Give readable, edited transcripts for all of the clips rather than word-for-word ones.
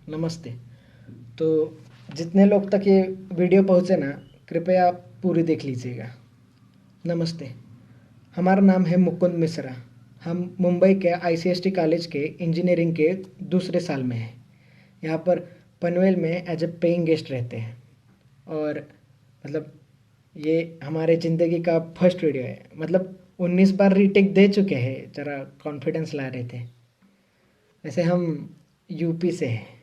नमस्ते। तो जितने लोग तक ये वीडियो पहुँचे ना, कृपया पूरी देख लीजिएगा। नमस्ते। हमारा नाम है मुकुंद मिश्रा। हम मुंबई के आईसीएसटी कॉलेज के इंजीनियरिंग के दूसरे साल में हैं। यहाँ पर पनवेल में एज ए पेइंग गेस्ट रहते हैं। और मतलब ये हमारे ज़िंदगी का फर्स्ट वीडियो है। मतलब 19 बार रीटेक दे चुके हैं, ज़रा कॉन्फिडेंस ला रहे थे। वैसे हम यूपी से हैं।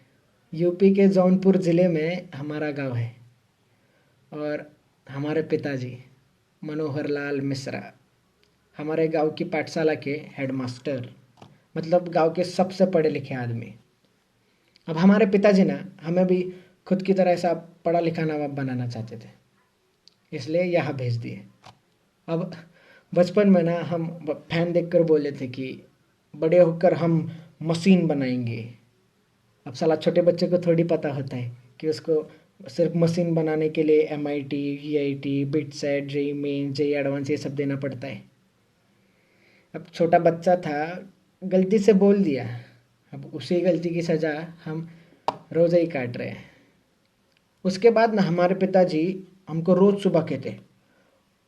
यूपी के जौनपुर ज़िले में हमारा गांव है। और हमारे पिताजी मनोहर लाल मिश्रा हमारे गांव की पाठशाला के हेडमास्टर, मतलब गांव के सबसे पढ़े लिखे आदमी। अब हमारे पिताजी ना हमें भी खुद की तरह ऐसा पढ़ा लिखा नवाब बनाना चाहते थे, इसलिए यहाँ भेज दिए। अब बचपन में ना हम फैन देखकर बोले थे कि बड़े होकर हम मशीन बनाएंगे। अब साला छोटे बच्चे को थोड़ी पता होता है कि उसको सिर्फ मशीन बनाने के लिए MIT, VIT, BITSAT, JEE Main, JEE Advanced ये सब देना पड़ता है। अब छोटा बच्चा था, गलती से बोल दिया। अब उसी गलती की सज़ा हम रोज़ ही काट रहे हैं। उसके बाद ना हमारे पिताजी हमको रोज़ सुबह कहते,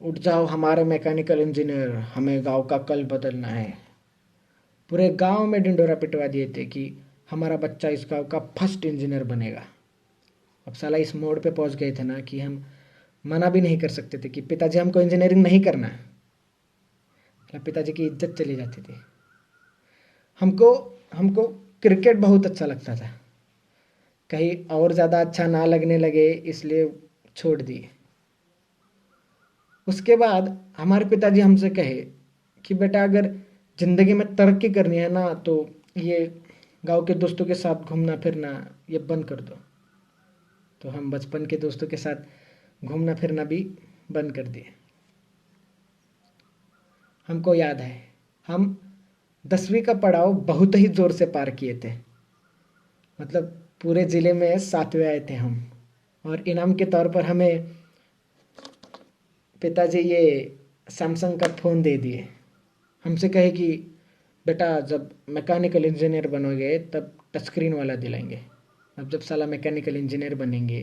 उठ जाओ हमारे मैकेनिकल इंजीनियर, हमें गांव का कल बदलना है। पूरे गांव में ढिंडोरा पिटवा दिए थे कि हमारा बच्चा इस गांव का फर्स्ट इंजीनियर बनेगा। अब साला इस मोड़ पे पहुंच गए थे ना कि हम मना भी नहीं कर सकते थे कि पिताजी हमको इंजीनियरिंग नहीं करना है। मतलब पिताजी की इज्जत चली जाती थी। हमको हमको क्रिकेट बहुत अच्छा लगता था। कहीं और ज़्यादा अच्छा ना लगने लगे इसलिए छोड़ दिए। उसके बाद हमारे पिताजी हमसे कहे कि बेटा अगर ज़िंदगी में तरक्की करनी है ना तो ये गांव के दोस्तों के साथ घूमना फिरना ये बंद कर दो। तो हम बचपन के दोस्तों के साथ घूमना फिरना भी बंद कर दिए। हमको याद है हम 10वीं का पड़ाव बहुत ही ज़ोर से पार किए थे। मतलब पूरे ज़िले में 7वें आए थे हम। और इनाम के तौर पर हमें पिताजी ये सैमसंग का फ़ोन दे दिए। हमसे कहे कि बेटा जब मैकेनिकल इंजीनियर बनोगे तब टच स्क्रीन वाला दिलाएंगे। अब जब साला मैकेनिकल इंजीनियर बनेंगे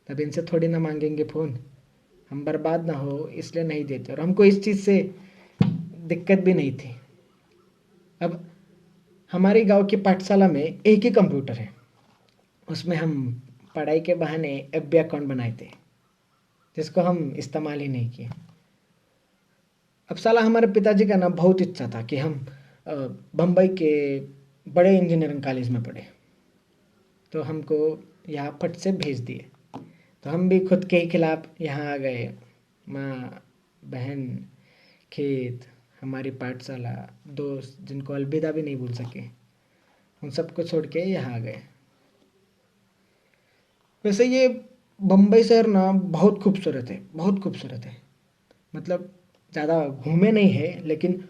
तब इनसे थोड़ी ना मांगेंगे फ़ोन, हम बर्बाद ना हो इसलिए नहीं देते। और हमको इस चीज़ से दिक्कत भी नहीं थी। अब हमारे गांव की पाठशाला में एक ही कंप्यूटर है, उसमें हम पढ़ाई के बहाने FB अकाउंट बनाए थे जिसको हम इस्तेमाल ही नहीं किए। अब साला हमारे पिताजी का ना बहुत इच्छा था कि हम बम्बई के बड़े इंजीनियरिंग कॉलेज में पढ़े, तो हमको यहाँ फट से भेज दिए। तो हम भी खुद के ही खिलाफ यहाँ आ गए। माँ, बहन, खेत, हमारी पाठशाला, दोस्त जिनको अलविदा भी नहीं भूल सके, उन सबको छोड़ के यहाँ आ गए। वैसे ये बम्बई शहर ना बहुत खूबसूरत है, बहुत खूबसूरत है। मतलब ज़्यादा घूमे नहीं है लेकिन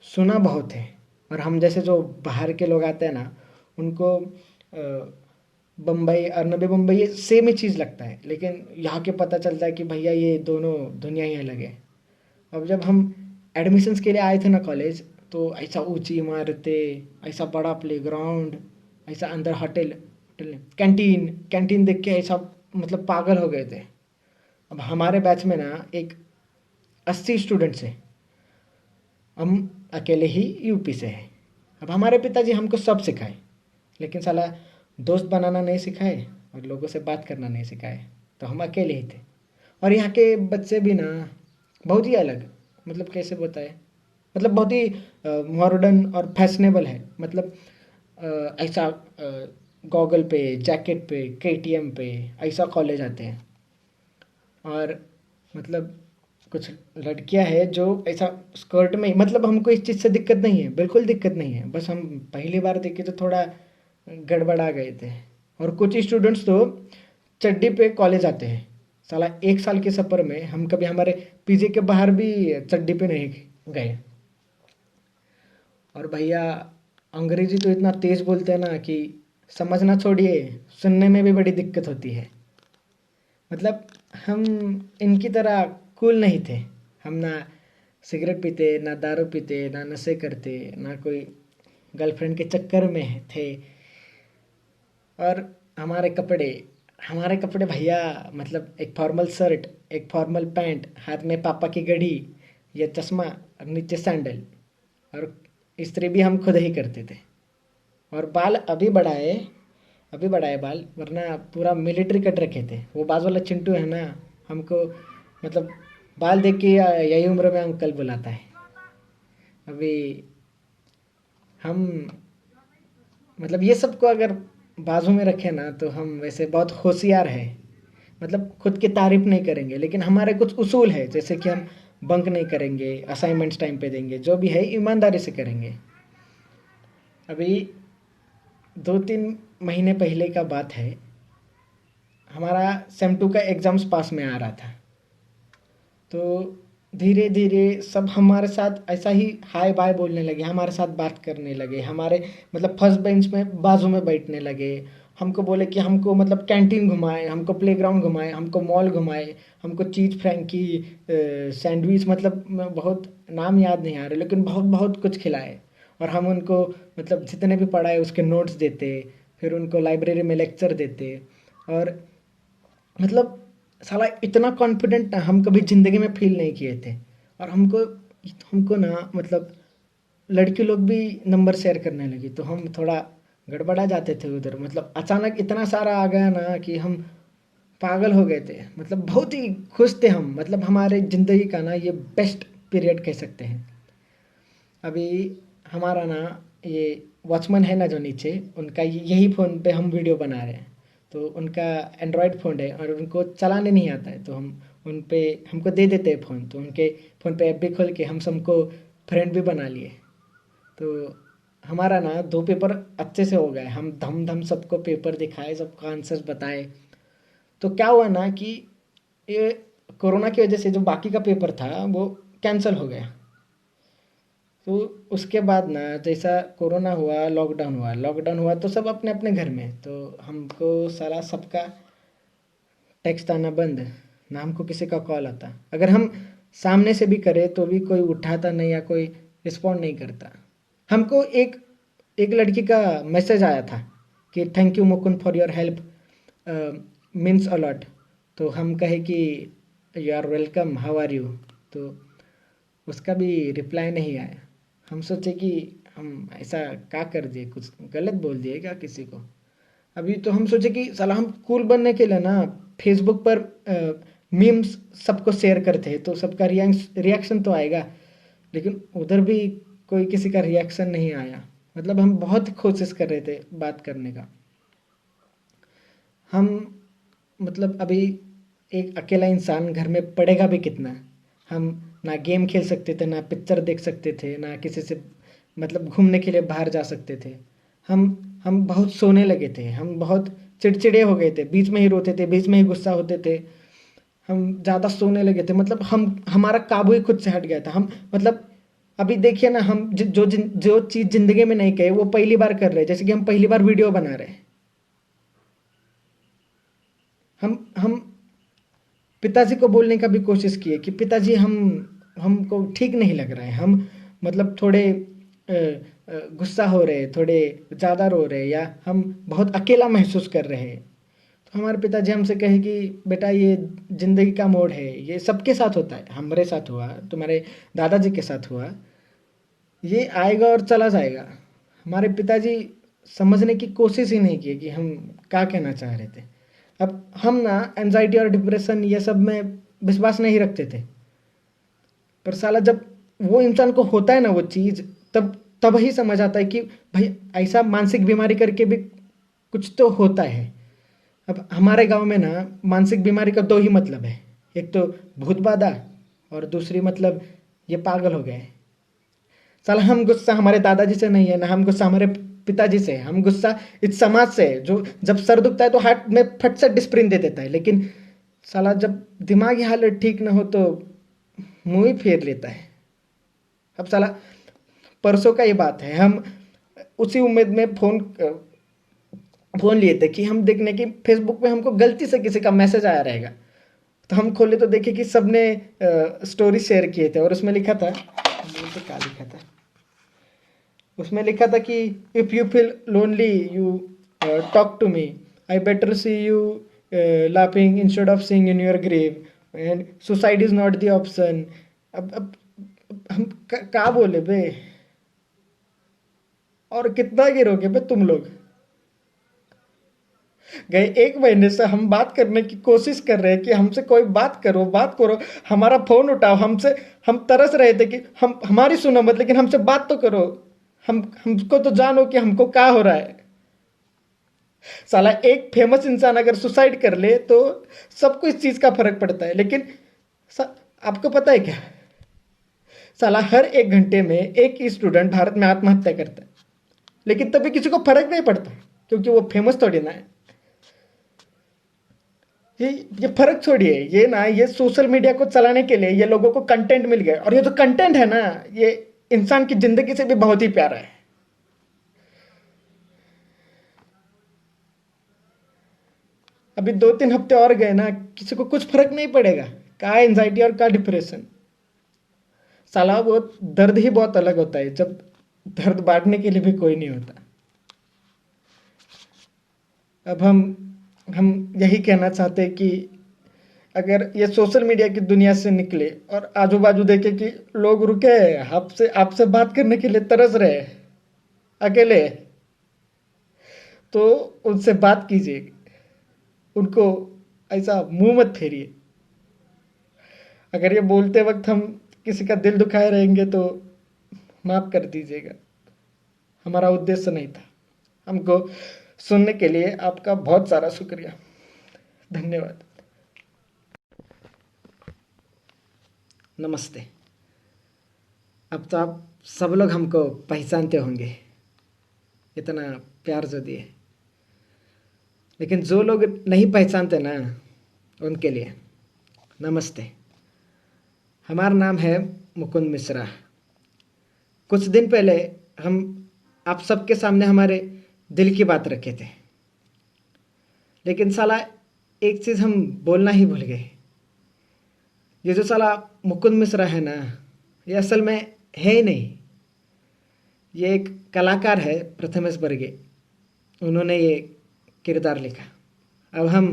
सुना बहुत है। और हम जैसे जो बाहर के लोग आते हैं ना उनको बम्बई और नवी मुंबई ये सेम ही चीज़ लगता है, लेकिन यहाँ के पता चलता है कि भैया ये दोनों दुनिया ही अलग है। अब जब हम एडमिशन्स के लिए आए थे ना कॉलेज, तो ऐसा ऊंची इमारतें, ऐसा बड़ा प्लेग्राउंड, ऐसा अंदर होटल होटल कैंटीन कैंटीन देख के ऐसा मतलब पागल हो गए थे। अब हमारे बैच में ना एक 80 स्टूडेंट्स हैं। हम अकेले ही यूपी से हैं। अब हमारे पिताजी हमको सब सिखाए, लेकिन साला दोस्त बनाना नहीं सिखाए और लोगों से बात करना नहीं सिखाए। तो हम अकेले ही थे। और यहाँ के बच्चे भी ना बहुत ही अलग, मतलब कैसे बताए, मतलब बहुत ही मॉडर्न और फैशनेबल है। मतलब ऐसा गॉगल पे, जैकेट पे, KTM पे ऐसा कॉलेज आते हैं। और मतलब कुछ लड़कियां हैं जो ऐसा स्कर्ट में, मतलब हमको इस चीज़ से दिक्कत नहीं है, बिल्कुल दिक्कत नहीं है, बस हम पहली बार देखे तो थोड़ा गड़बड़ा गए थे। और कुछ स्टूडेंट्स तो चड्डी पे कॉलेज आते हैं। साला 1 साल के सफ़र में हम कभी हमारे PG के बाहर भी चड्डी पे नहीं गए। और भैया अंग्रेजी तो इतना तेज़ बोलते हैं ना कि समझना छोड़िए, सुनने में भी बड़ी दिक्कत होती है। मतलब हम इनकी तरह कूल नहीं थे। हम ना सिगरेट पीते, ना दारू पीते, ना नशे करते, ना कोई गर्लफ्रेंड के चक्कर में थे। और हमारे कपड़े हमारे कपड़े भैया, मतलब एक फॉर्मल शर्ट, एक फॉर्मल पैंट, हाथ में पापा की घड़ी या चश्मा और नीचे सैंडल। और इस्त्री भी हम खुद ही करते थे। और बाल अभी बढ़ाए बाल, वरना पूरा मिलिट्री कट रखे थे। वो बाजू वाला चिंटू है ना, हमको मतलब बाल देख के यही उम्र में अंकल बुलाता है। अभी हम मतलब ये सब को अगर बाजू में रखें ना, तो हम वैसे बहुत होशियार है। मतलब खुद की तारीफ नहीं करेंगे, लेकिन हमारे कुछ उसूल है, जैसे कि हम बंक नहीं करेंगे, असाइनमेंट्स टाइम पे देंगे, जो भी है ईमानदारी से करेंगे। अभी 2-3 महीने पहले का बात है, हमारा सेम टू का एग्ज़ाम्स पास में आ रहा था। तो धीरे धीरे सब हमारे साथ ऐसा ही हाय बाय बोलने लगे, हमारे साथ बात करने लगे, हमारे मतलब फर्स्ट बेंच में बाजू में बैठने लगे। हमको बोले कि हमको मतलब कैंटीन घुमाए, हमको प्लेग्राउंड घुमाए, हमको मॉल घुमाए, हमको चीज़ फ्रैंकी, सैंडविच, मतलब बहुत नाम याद नहीं आ रहे, लेकिन बहुत बहुत कुछ खिलाए। और हम उनको मतलब जितने भी पढ़ाए उसके नोट्स देते, फिर उनको लाइब्रेरी में लेक्चर देते। और मतलब साला इतना कॉन्फिडेंट ना हम कभी ज़िंदगी में फील नहीं किए थे। और हमको हमको ना मतलब लड़के लोग भी नंबर शेयर करने लगी, तो हम थोड़ा गड़बड़ा जाते थे उधर। मतलब अचानक इतना सारा आ गया ना कि हम पागल हो गए थे। मतलब बहुत ही खुश थे हम, मतलब हमारे ज़िंदगी का ना ये बेस्ट पीरियड कह सकते हैं। अभी हमारा ना ये वॉचमैन है ना जो नीचे, उनका यही फ़ोन पे हम वीडियो बना रहे हैं। तो उनका एंड्रॉयड फ़ोन है और उनको चलाने नहीं आता है, तो हम उन पे हमको दे देते हैं फ़ोन। तो उनके फ़ोन पे ऐप भी खोल के हम सबको फ्रेंड भी बना लिए। तो हमारा ना 2 पेपर अच्छे से हो गए, हम धम धम सबको पेपर दिखाए, सबको आंसर्स बताए। तो क्या हुआ ना कि ये कोरोना की वजह से जो बाकी का पेपर था वो कैंसिल हो गया। तो उसके बाद ना जैसा कोरोना हुआ, लॉकडाउन हुआ तो सब अपने अपने घर में। तो हमको सारा सबका टेक्स्ट आना बंद, ना हमको किसी का कॉल आता। अगर हम सामने से भी करें तो भी कोई उठाता नहीं या कोई रिस्पॉन्ड नहीं करता। हमको एक एक लड़की का मैसेज आया था कि thank you Mukund for your help, means a lot. तो हम कहे कि you are welcome, how are you. तो उसका भी रिप्लाई नहीं आया। हम सोचे कि हम ऐसा क्या कर दिए, कुछ गलत बोल दिए क्या किसी को। अभी तो हम सोचे कि साला हम कूल बनने के लिए ना फेसबुक पर मीम्स सबको शेयर करते हैं, तो सबका रिएक्शन तो आएगा। लेकिन उधर भी कोई किसी का रिएक्शन नहीं आया। मतलब हम बहुत कोशिश कर रहे थे बात करने का। हम मतलब अभी एक अकेला इंसान घर में पढ़ेगा भी कितना। हम ना गेम खेल सकते थे, ना पिक्चर देख सकते थे, ना किसी से मतलब घूमने के लिए बाहर जा सकते थे। हम हम बहुत सोने लगे थे, हम बहुत चिड़चिड़े हो गए थे, बीच में ही रोते थे, बीच में ही गुस्सा होते थे। हम ज़्यादा सोने लगे थे, मतलब हम हमारा काबू ही खुद से हट गया था। हम मतलब अभी देखिए ना, हम जो चीज़ ज़िंदगी में नहीं कहे वो पहली बार कर रहे हैं। जैसे कि हम पहली बार वीडियो बना रहे हैं। हम पिताजी को बोलने का भी कोशिश किए कि पिताजी हमको ठीक नहीं लग रहा है। हम मतलब थोड़े गुस्सा हो रहे, थोड़े ज़्यादा रो रहे, या हम बहुत अकेला महसूस कर रहे हैं। तो हमारे पिताजी हमसे कहे कि बेटा ये ज़िंदगी का मोड़ है, ये सबके साथ होता है। हमारे साथ हुआ, तुम्हारे दादाजी के साथ हुआ, ये आएगा और चला जाएगा। हमारे पिताजी समझने की कोशिश ही नहीं की कि हम क्या कहना चाह रहे थे। अब हम ना एंजाइटी और डिप्रेशन ये सब में विश्वास नहीं रखते थे। पर साला जब वो इंसान को होता है ना वो चीज़, तब तब ही समझ आता है कि भाई ऐसा मानसिक बीमारी करके भी कुछ तो होता है। अब हमारे गांव में ना मानसिक बीमारी का दो ही मतलब है, एक तो भूत बाधा और दूसरी मतलब ये पागल हो गए। साला हम गुस्सा हमारे दादाजी से नहीं है, ना हम गुस्सा हमारे पिताजी से है। हम गुस्सा इस समाज से है, जो जब सर दुखता है तो हाथ में फट से डिस्प्रिन दे देता है, लेकिन साला जब दिमागी हालत ठीक ना हो तो मुंह ही फेर लेता है। अब साला परसों का ये बात है, हम उसी उम्मीद में फ़ोन लिए थे कि हम देखने की फेसबुक पे हमको गलती से किसी का मैसेज आया रहेगा। तो हम खोले तो देखे कि सबने स्टोरी शेयर किए थे, और उसमें लिखा था, तो क्या लिखा था, उसमें लिखा था कि if you feel lonely you talk to me, I better see you laughing instead of seeing in your grave, and suicide is not the option. अब हम क्या बोले बे? और कितना गिरोगे बे तुम लोग? गए 1 महीने से हम बात करने की कोशिश कर रहे हैं कि हमसे कोई बात करो, हमारा फोन उठाओ, हमसे हम तरस रहे थे कि हम हमारी सुनो मत, लेकिन हमसे बात तो करो, हमको तो जानो कि हमको क्या हो रहा है। साला एक फेमस इंसान अगर सुसाइड कर ले तो सबको इस चीज का फर्क पड़ता है, लेकिन आपको पता है क्या? साला हर 1 घंटे में एक स्टूडेंट भारत में आत्महत्या करता है, लेकिन तभी किसी को फर्क नहीं पड़ता, क्योंकि वो फेमस थोड़ी ना है। ये फर्क छोड़िए, ये ना, ये सोशल मीडिया को चलाने के लिए ये लोगों को कंटेंट मिल गया, और ये जो कंटेंट है ना, ये इंसान की जिंदगी से भी बहुत ही प्यारा है। अभी 2-3 हफ्ते और गए ना, किसी को कुछ फर्क नहीं पड़ेगा। क्या एंजाइटी और क्या डिप्रेशन। साला वो दर्द ही बहुत अलग होता है जब दर्द बांटने के लिए भी कोई नहीं होता। अब हम यही कहना चाहते हैं कि अगर ये सोशल मीडिया की दुनिया से निकले और आजू बाजू देखे कि लोग रुके आपसे आपसे बात करने के लिए तरस रहे अकेले, तो उनसे बात कीजिए, उनको ऐसा मुंह मत फेरिए। अगर ये बोलते वक्त हम किसी का दिल दुखाए रहेंगे तो माफ कर दीजिएगा, हमारा उद्देश्य नहीं था। हमको सुनने के लिए आपका बहुत सारा शुक्रिया, धन्यवाद। नमस्ते। अब तो आप सब लोग हमको पहचानते होंगे, इतना प्यार जो दिए, लेकिन जो लोग नहीं पहचानते ना, उनके लिए नमस्ते। हमारा नाम है मुकुंद मिश्रा। कुछ दिन पहले हम आप सबके सामने हमारे दिल की बात रखे थे, लेकिन साला एक चीज़ हम बोलना ही भूल गए। ये जो साला मुकुंद मिश्रा है ना, ये असल में है ही नहीं। ये एक कलाकार है, प्रथमेश बर्गे, उन्होंने ये किरदार लिखा। अब हम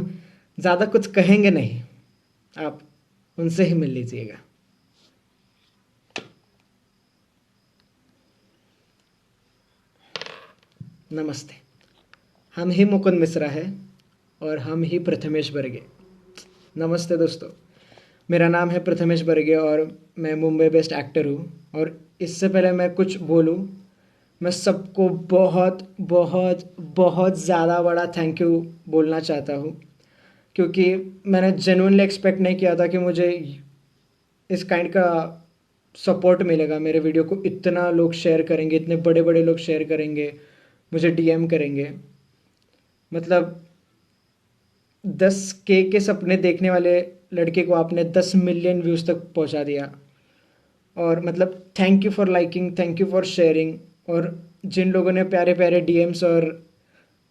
ज़्यादा कुछ कहेंगे नहीं, आप उनसे ही मिल लीजिएगा। नमस्ते। हम ही मुकुंद मिश्रा है और हम ही प्रथमेश बर्गे। नमस्ते दोस्तों, मेरा नाम है प्रथमेश बर्गे और मैं मुंबई बेस्ड एक्टर हूँ। और इससे पहले मैं कुछ बोलूँ, मैं सबको बहुत बहुत बहुत ज़्यादा बड़ा थैंक यू बोलना चाहता हूँ, क्योंकि मैंने जेन्युइनली एक्सपेक्ट नहीं किया था कि मुझे इस काइंड का सपोर्ट मिलेगा। मेरे वीडियो को इतना लोग शेयर करेंगे, इतने बड़े बड़े लोग शेयर करेंगे, मुझे डीएम करेंगे। मतलब 10K के सपने देखने वाले लड़के को आपने 10 मिलियन व्यूज़ तक पहुंचा दिया। और मतलब thank you for liking, thank you for sharing. और जिन लोगों ने प्यारे प्यारे डीएम्स और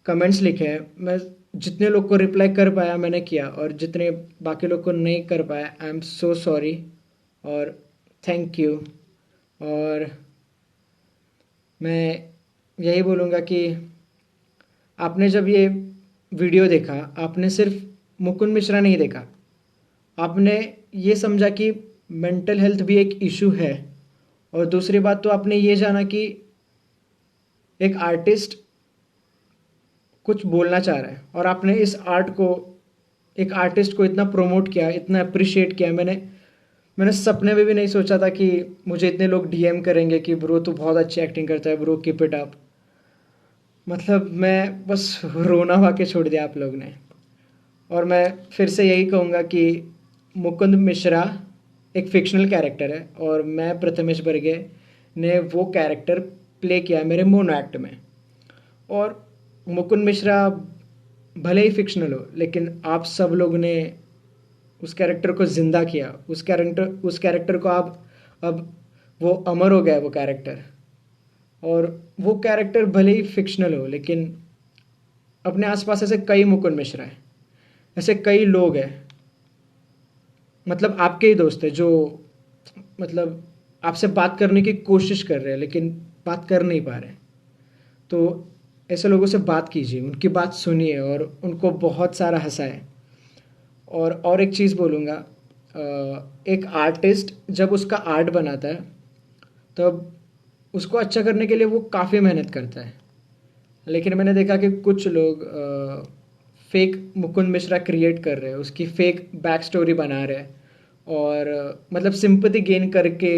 कमेंट्स लिखे हैं, मैं जितने लोग को रिप्लाई कर पाया मैंने किया, और जितने बाकी लोग को नहीं कर पाया, आई एम सो सॉरी और थैंक यू। और मैं यही बोलूँगा कि आपने जब ये वीडियो देखा, आपने सिर्फ मुकुंद मिश्रा नहीं देखा, आपने ये समझा कि मेंटल हेल्थ भी एक इशू है। और दूसरी बात तो आपने ये जाना कि एक आर्टिस्ट कुछ बोलना चाह रहा है, और आपने इस आर्ट को, एक आर्टिस्ट को इतना प्रमोट किया, इतना अप्रिशिएट किया। मैंने सपने में भी नहीं सोचा था कि मुझे इतने लोग डीएम करेंगे कि ब्रो तू बहुत अच्छी एक्टिंग करता है, ब्रो कीप इट अप। मतलब मैं बस रोना वा के छोड़ दिया आप लोग ने। और मैं फिर से यही कहूँगा कि मुकुंद मिश्रा एक फिक्शनल कैरेक्टर है, और मैं प्रथमेश बर्गे ने वो कैरेक्टर प्ले किया मेरे मोनो एक्ट में। और मुकुंद मिश्रा भले ही फिक्शनल हो, लेकिन आप सब लोग ने उस कैरेक्टर को ज़िंदा किया। उस कैरेक्टर को आप, अब वो अमर हो गया वो कैरेक्टर। और वो कैरेक्टर भले ही फिक्शनल हो, लेकिन अपने आसपास ऐसे कई मुकुंद मिश्रा हैं, ऐसे कई लोग हैं, मतलब आपके ही दोस्त हैं, जो मतलब आपसे बात करने की कोशिश कर रहे हैं लेकिन बात कर नहीं पा रहे हैं। तो ऐसे लोगों से बात कीजिए, उनकी बात सुनिए और उनको बहुत सारा हँसाएँ। और एक चीज़ बोलूँगा, एक आर्टिस्ट जब उसका आर्ट बनाता है तब उसको अच्छा करने के लिए वो काफ़ी मेहनत करता है। लेकिन मैंने देखा कि कुछ लोग फेक मुकुंद मिश्रा क्रिएट कर रहे हैं, उसकी फेक बैक स्टोरी बना रहे हैं और मतलब सिंपैथी गेन करके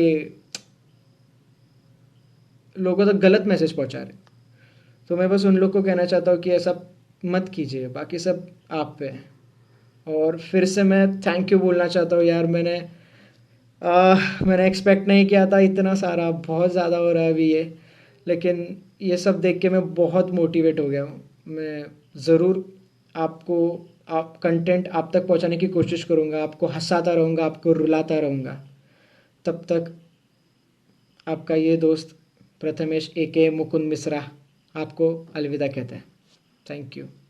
लोगों तक गलत मैसेज पहुंचा रहे हैं। तो मैं बस उन लोग को कहना चाहता हूँ कि ऐसा मत कीजिए, बाकी सब आप पे है। और फिर से मैं थैंक यू बोलना चाहता हूँ यार, मैंने एक्सपेक्ट नहीं किया था इतना सारा, बहुत ज़्यादा हो रहा है अभी ये। लेकिन ये सब देख के मैं बहुत मोटिवेट हो गया हूँ। मैं ज़रूर आपको आप कंटेंट आप तक पहुँचाने की कोशिश करूँगा, आपको हँसाता रहूँगा, आपको रुलाता रहूँगा। तब तक आपका ये दोस्त प्रथमेश ए के मुकुंद मिश्रा आपको अलविदा कहता है। Thank you.